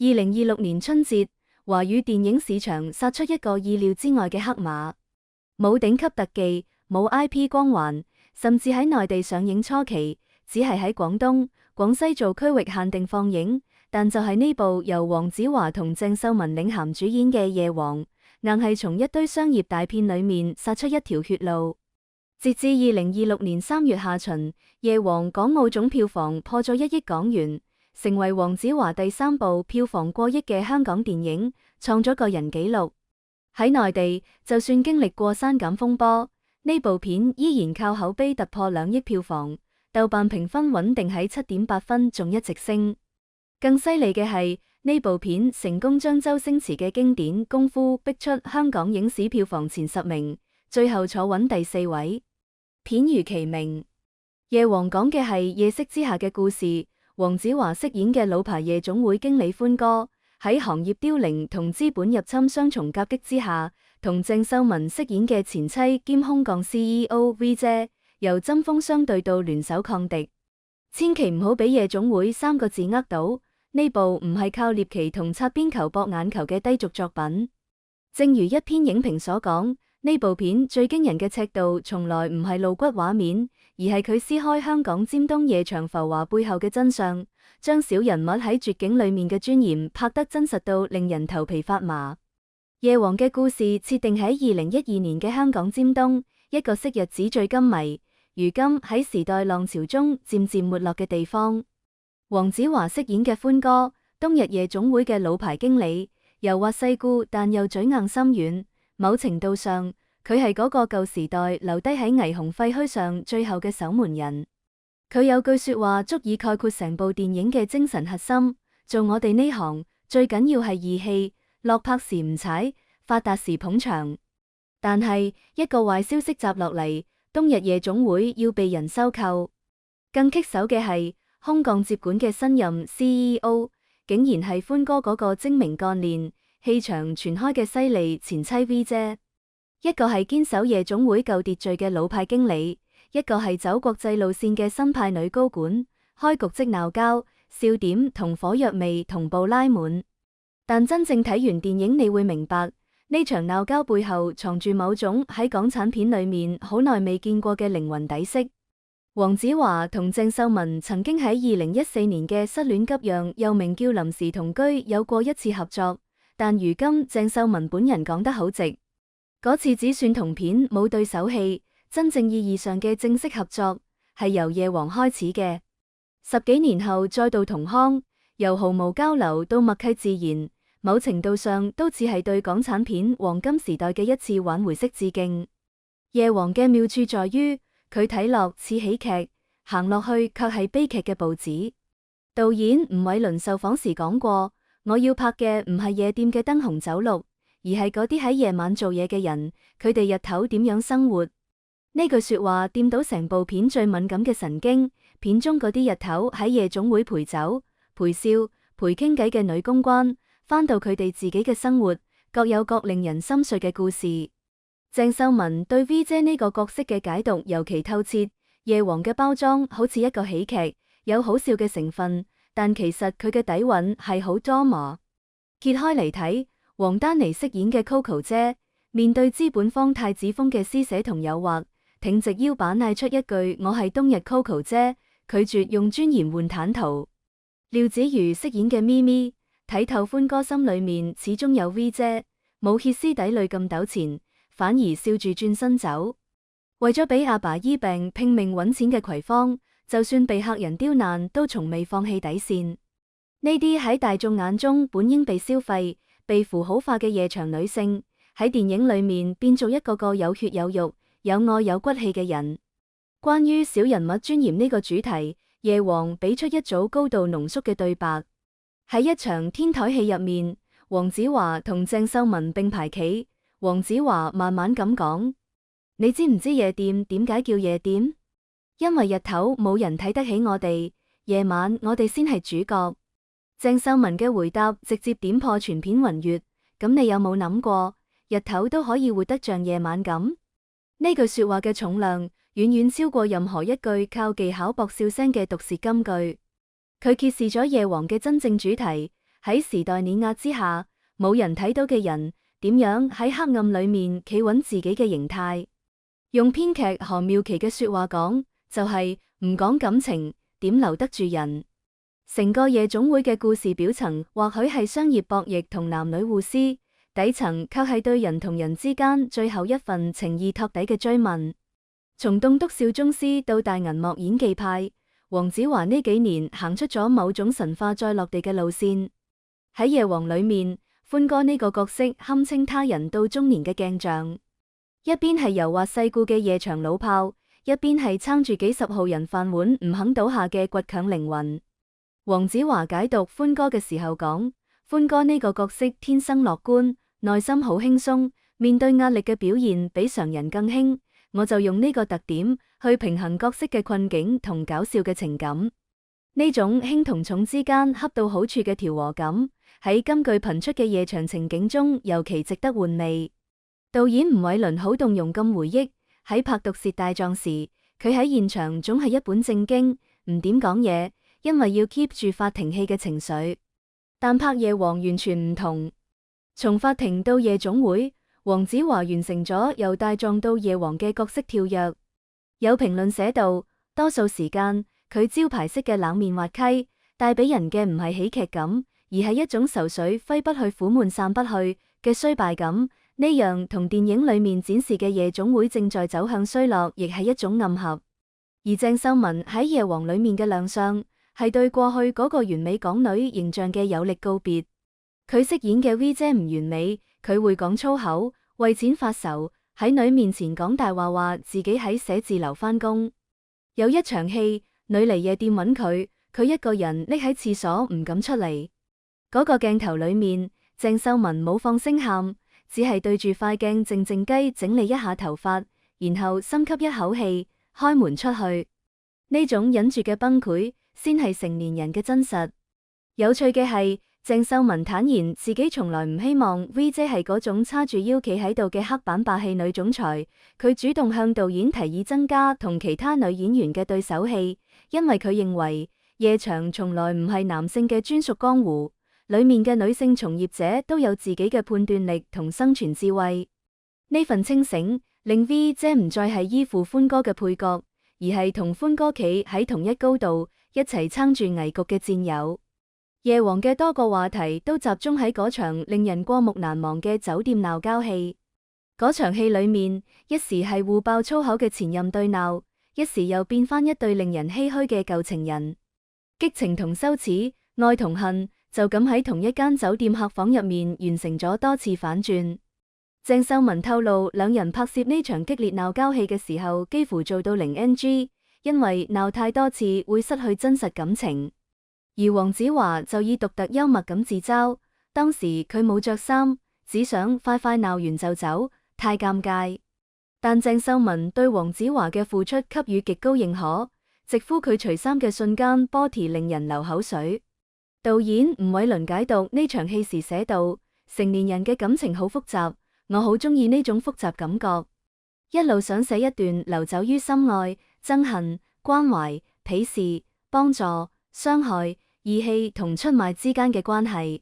2026年春節，華語電影市場殺出一個意料之外嘅黑馬，冇頂級特技，冇 IP 光環，甚至喺內地上映初期，只係喺廣東、廣西做區域限定放映。但就係呢部由黃子華同鄭秀文領銜主演嘅《夜王》，硬係從一堆商業大片裏面殺出一條血路。截至2026年3月下旬，《夜王》港澳總票房破咗1億港元，成為黃子華第3部票房過億嘅香港電影，創咗個人紀錄。喺內地，就算經歷過刪減風波，呢部片依然靠口碑突破2億票房，豆瓣評分穩定喺7.8分，仲一直升。更犀利嘅係，呢部片成功將周星馳嘅經典《功夫》逼出香港影史票房前10名，最後坐穩第4位。片如其名，《夜王》講嘅係夜色之下嘅故事。黃子華飾演嘅老牌夜總會經理歡哥，喺行業凋零同資本入侵雙重夾擊之下，同鄭秀文飾演嘅前妻兼空降 CEO V 姐，由針鋒相對到聯手抗敵。千祈唔好俾夜總會3個字呃到。呢部唔係靠獵奇同擦邊球博眼球嘅低俗作品。正如一篇影評所講，呢部片最驚人嘅尺度從來唔係露骨畫面，而係佢撕開香港尖東夜場浮華背後嘅真相，將小人物喺絕境裏面嘅尊嚴拍得真實到令人頭皮發麻。夜王嘅故事設定喺2012年嘅香港尖東，一個昔日紙醉金迷，如今喺時代浪潮中漸漸沒落嘅地方。黃子華飾演嘅歡哥，冬日夜總會嘅老牌經理，油滑世故但又嘴硬心軟。某程度上，佢係嗰個舊時代留低喺霓虹廢墟上最後嘅守門人。佢有句說話足以概括成部電影嘅精神核心：做我哋呢行最緊要係義氣，落魄時唔踩，發達時捧場。但係一個壞消息砸落嚟，冬日夜總會要被人收購。更棘手嘅係，空降接管嘅新任 CEO 竟然係歡哥嗰個精明幹練、氣場全開嘅犀利前妻 V 姐。一個係堅守夜總會舊秩序嘅老派經理，一個係走國際路線嘅新派女高管，開局即鬧交，笑點同火藥味同步拉滿。但真正睇完電影，你會明白呢場鬧交背後藏住某種喺港產片裏面好耐未見過嘅靈魂底色。黃子華同鄭秀文曾經喺2014年嘅失戀急讓又名叫臨時同居有過一次合作，但如今鄭秀文本人講得好直，嗰次只算同片冇對手戲，真正意義上嘅正式合作係由夜王開始嘅。10幾年後再度同腔，由毫無交流到默契自然，某程度上都似係對港產片黃金時代嘅一次挽回式致敬。夜王嘅妙處在於，佢睇落似喜劇，行落去卻係悲劇嘅步子。導演吳煒倫受訪時講過，我要拍嘅唔係夜店嘅燈紅酒綠，而係嗰啲喺夜晚做嘢嘅人，佢哋日頭點樣生活。呢句說話掂到成部片最敏感嘅神經。片中嗰啲日頭喺夜總會陪酒、陪笑、陪傾偈嘅女公關，翻到佢哋自己嘅生活，各有各令人心碎嘅故事。鄭秀文對 V 姐呢個角色嘅解讀尤其透徹。夜王嘅包裝好似一個喜劇，有好笑嘅成分，但其實佢嘅底蘊係好 drama。揭開嚟睇，黃丹妮飾演嘅 Coco 姐，面對資本方太子風嘅施捨同誘惑，挺直腰板嗌出一句我係冬日 Coco 姐，拒絕用尊嚴換坦途。廖子妤飾演嘅咪咪，睇透歡哥心裏面始終有 V 姐，冇歇斯底裏咁糾纏，反而笑住轉身走。為咗俾阿爸醫病拼命揾錢嘅葵芳，就算被客人刁難都從未放棄底線。呢啲喺大眾眼中本應被消費、被符號化嘅夜場女性，喺電影裏面變做一個個有血有肉、有愛有骨氣嘅人。關於小人物尊嚴呢個主題，夜王俾出一組高度濃縮嘅對白。喺一場天台戲入面，黃子華同鄭秀文並排企。黃子華慢慢咁講：你知唔知夜店點解叫夜店？因為日頭冇人睇得起我哋，夜晚我哋先係主角。鄭秀文嘅回答直接點破全片雲月。咁你有冇諗過，日頭都可以活得像夜晚咁？呢句說話嘅重量遠遠超過任何一句靠技巧博笑聲嘅毒舌金句。佢揭示咗夜王嘅真正主題，喺時代碾壓之下，冇人睇到嘅人，點樣喺黑暗裏面企穩自己嘅形態？用編劇何妙琪嘅說話講，就係唔講感情，點留得住人？成個夜總會嘅故事表層或許係商業博弈同男女互撕，底層卻係對人同人之間最後一份情意托底嘅追問。從棟篤笑宗師到大銀幕演技派，黃子華呢幾年行出咗某種神化再落地嘅路線。喺夜王裏面，歡哥呢個角色堪稱他人到中年嘅鏡像，一邊係油滑世故嘅夜場老炮，一邊係撐住幾十號人飯碗唔肯倒下嘅倔強靈魂。黃子華解讀歡哥嘅時候講，歡哥呢個角色天生樂觀，內心好輕鬆，面對壓力嘅表現比常人更輕。我就用呢個特點去平衡角色嘅困境同搞笑嘅情感。呢種輕同重之間恰到好處嘅調和感，喺金句頻出嘅夜場情景中尤其值得玩味。導演吳煒倫好動容咁回憶，喺拍《毒舌大狀》時，佢喺現場總係一本正經，唔點講嘢，因為要 keep 住法庭戲嘅情緒。但拍夜王完全唔同，從法庭到夜總會，黃子華完成咗由大狀到夜王嘅角色跳躍。有評論寫道，多數時間佢招牌式嘅冷面滑稽，帶俾人嘅唔係喜劇感，而係一種愁緒揮不去、苦悶散不去嘅衰敗感。呢樣同電影裏面展示嘅夜總會正在走向衰落，亦係一種暗合。而鄭秀文喺夜王裏面嘅亮相，係對過去嗰個完美港女形象嘅有力告別。佢飾演嘅 V 姐唔完美，佢會講粗口，為錢發愁，喺女面前講大話，話自己喺寫字樓返工。有一場戲，女嚟夜店揾佢，佢一個人匿喺廁所唔敢出嚟。嗰個鏡頭裏面，鄭秀文冇放聲喊，只係對住塊鏡靜靜雞整理一下頭髮，然後深吸一口氣，開門出去。呢種忍住嘅崩潰，先係成年人嘅真實。有趣嘅係，鄭秀文坦言自己從來唔希望 V 姐係嗰種叉住腰企喺度嘅黑板霸氣女總裁。佢主動向導演提議增加同其他女演員嘅對手戲，因為佢認為夜場從來唔係男性嘅專屬江湖，裏面嘅女性從業者都有自己嘅判斷力同生存智慧。呢份清醒令 V 姐唔再係依附歡哥嘅配角，而係同歡哥企喺同一高度，一齊撐住危局嘅戰友。夜王嘅多個話題都集中喺嗰場令人過目難忘嘅酒店鬧交戲。嗰場戲裏面，一時係互爆粗口嘅前任對鬧，一時又變翻一對令人唏噓嘅舊情人。激情同羞恥，愛同恨，就咁喺同一間酒店客房入面完成咗多次反轉。鄭秀文透露，兩人拍攝呢場激烈鬧交戲嘅時候，幾乎做到零 NG，因為鬧太多次會失去真實感情。而黃子華就以獨特幽默感自嘲，當時佢冇着衫，只想快快鬧完就走，太尷尬。但鄭秀文對黃子華嘅付出給予極高認可，直呼佢除衫嘅瞬間 body 令人流口水。導演吳煒倫解讀呢場戲時寫道，成年人嘅感情好複雜，我好中意呢種複雜感覺，一路想寫一段流走於深愛、憎恨、關懷、鄙視、幫助、傷害、義氣同出賣之間嘅關係。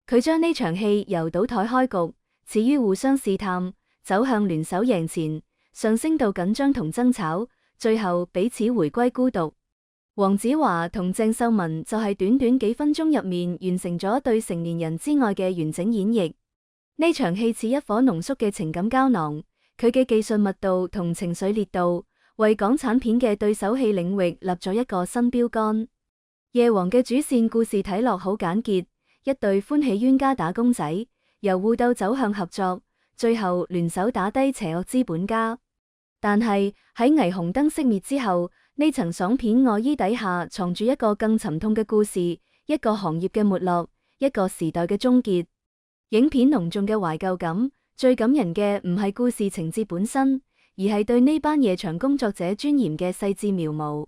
佢將呢場戲由倒台開局，始於互相試探，走向聯手贏錢，上升到緊張同爭吵，最後彼此回歸孤獨。黃子華同鄭秀文就係短短幾分鐘入面完成咗對成年人之愛嘅完整演繹。呢場戲似一顆濃縮嘅情感膠囊，佢嘅技術密度同情緒烈度，為港產片嘅對手戲領域立咗一個新標杆。夜王嘅主線故事睇落好簡潔，一對歡喜冤家打工仔，由互鬥走向合作，最後聯手打低邪惡資本家。但係喺霓虹燈熄滅之後，呢層爽片外衣底下藏住一個更沉痛嘅故事，一個行業嘅沒落，一個時代嘅終結。影片濃重嘅懷舊感，最感人嘅唔係故事情節本身，而係對呢班夜場工作者尊嚴嘅細緻描摹。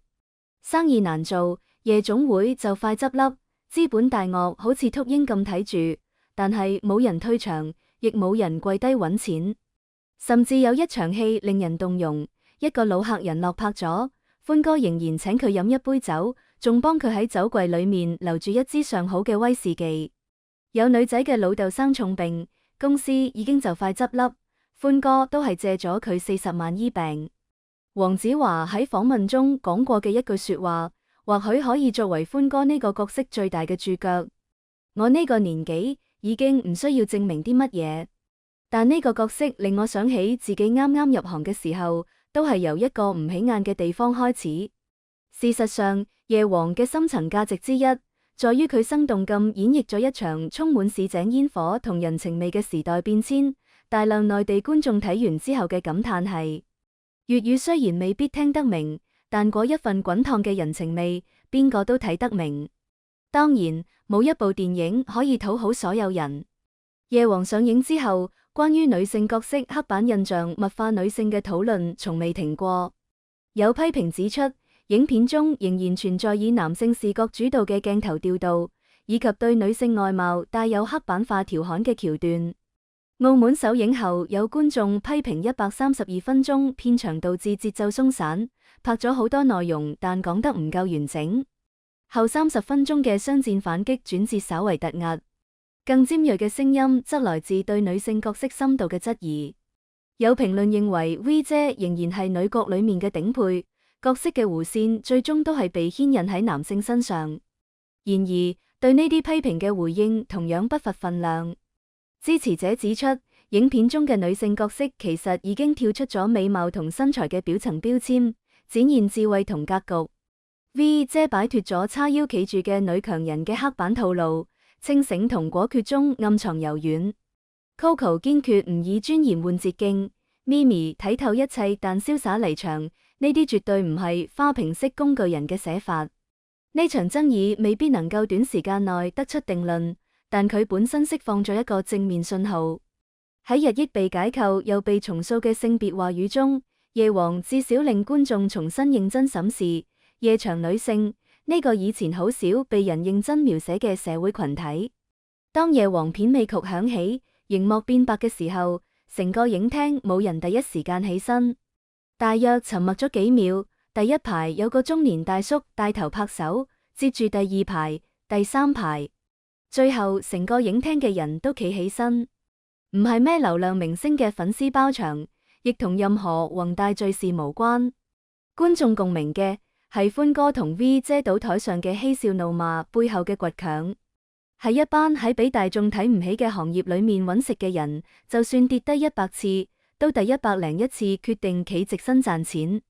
生意難做，夜總會就快執笠，資本大鱷好似禿鷹咁睇住，但係冇人退場，亦冇人跪低揾錢。甚至有一場戲令人動容，一個老客人落魄咗，歡哥仍然請佢飲一杯酒，仲幫佢喺酒櫃裏面留住一支上好嘅威士忌。有女仔嘅老豆生重病，公司已經就快執笠，歡哥都係借咗佢40萬醫病。黃子華喺訪問中講過嘅一句說話，或許可以作為歡哥呢個角色最大嘅注腳。我呢個年紀已經唔需要證明啲乜嘢，但呢個角色令我想起自己啱啱入行嘅時候，都係由一個唔起眼嘅地方開始。事實上，夜王嘅深層價值之一，在於佢生動咁演繹咗一場充滿市井煙火同人情味嘅時代變遷。大量內地觀眾睇完之後嘅感嘆係：粵語雖然未必聽得明，但嗰一份滾燙嘅人情味，邊個都睇得明。當然，冇一部電影可以討好所有人。夜王上映之後，關於女性角色刻板印象物化女性嘅討論從未停過。有批評指出，影片中仍然存在以男性視角主導嘅鏡頭調度，以及對女性外貌帶有刻板化調侃嘅橋段。澳門首映後，有觀眾批評132分鐘片長導致節奏鬆散，拍咗好多內容，但講得唔夠完整。後30分鐘嘅雙戰反擊轉折稍為突兀。更尖銳嘅聲音則來自對女性角色深度嘅質疑。有評論認為 V 姐仍然係女角裏面嘅頂配。角色嘅弧線最終都係被牽引喺男性身上。然而，對呢啲批評嘅回應同樣不乏分量。支持者指出，影片中嘅女性角色其實已經跳出咗美貌同身材嘅表層標籤，展現智慧同格局。V 姐擺脫咗叉腰企住嘅女強人嘅刻板套路，清醒同果決中暗藏柔軟。Coco 堅決唔以尊嚴換捷徑，咪咪睇透一切但瀟灑離場。呢啲絕對唔係花瓶式工具人嘅寫法。呢場爭議未必能夠短時間內得出定論，但佢本身釋放咗一個正面信號。喺日益被解構又被重塑嘅性別話語中，夜王至少令觀眾重新認真審視夜場女性呢個以前好少被人認真描寫嘅社會群體。當夜王片尾曲響起，熒幕變白嘅時候，成個影廳冇人第一時間起身。大約沉默咗幾秒，第一排有個中年大叔帶頭拍手，接住第二排、第三排，最後成個影廳嘅人都企起身。唔係咩流量明星嘅粉絲包場，亦同任何宏大敘事無關。觀眾共鳴嘅係歡哥同 V 姐賭台上嘅嬉笑怒罵背後嘅倔強，係一班喺俾大眾睇唔起嘅行業裏面揾食嘅人，就算跌低100次，都第101次決定企直身賺錢。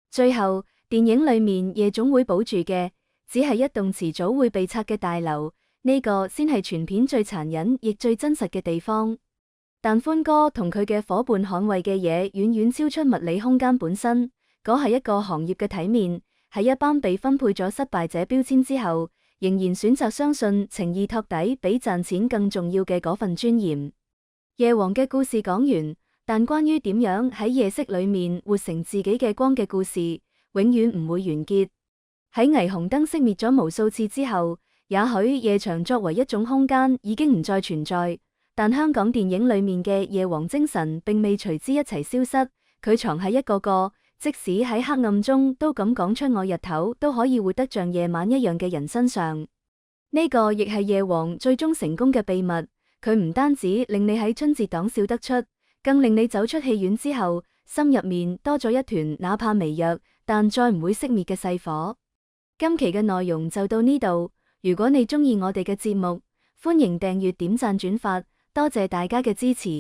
最後，電影裏面夜總會保住嘅，只係一棟遲早會被拆嘅大樓，呢個先係全片最殘忍亦最真實嘅地方。但歡哥同佢嘅夥伴捍衛嘅嘢，遠遠超出物理空間本身，嗰係一個行業嘅體面，係一班被分配咗失敗者標籤之後，仍然選擇相信情義托底比賺錢更重要嘅嗰份尊嚴。夜王嘅故事講完。但關於點樣喺夜色裏面活成自己嘅光嘅故事，永遠唔會完結。喺霓虹燈熄滅咗無數次之後，也許夜場作為一種空間已經唔再存在，但香港電影裏面嘅夜王精神並未隨之一齊消失。佢藏喺一個個，即使喺黑暗中都敢講出我日頭都可以活得像夜晚一樣嘅人身上。呢個亦係夜王最終成功嘅秘密。佢唔單止令你喺春節檔笑得出，更令你走出戲院之後，心入面多咗一團哪怕微弱，但再唔會熄滅嘅細火。今期嘅內容就到呢度，如果你鍾意我哋嘅節目，歡迎訂閱、點讚、轉發，多謝大家嘅支持。